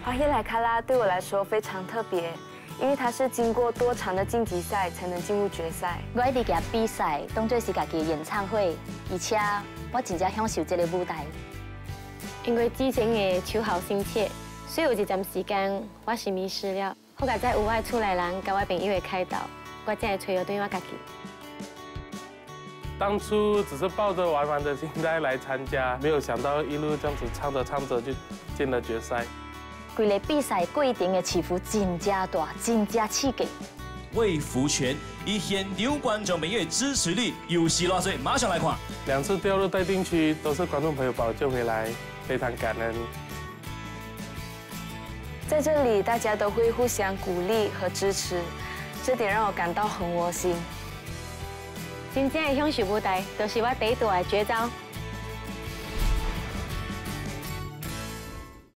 花希莱卡拉对我来说非常特别，因为它是经过多场的晋级赛才能进入决赛。我一直给比赛当作是家己的演唱会，而且我真正享受这个舞台。因为之前的秋好心切，所以有一段时间我是迷失了。后来在户外出来人跟我朋友的开导，我才会找到对我家己。当初只是抱着玩玩的心态来参加，没有想到一路这样子唱着唱着就进了决赛。规个比赛过程的起伏真正大，真正刺激。为福全，以现场观众朋友的支持率又是偌济？马上来看。2次掉入待定区都是观众朋友把我救回来，非常感恩。在这里，大家都会互相鼓励和支持，这点让我感到很窝心。真正的享受舞台，就是我第一大的绝招。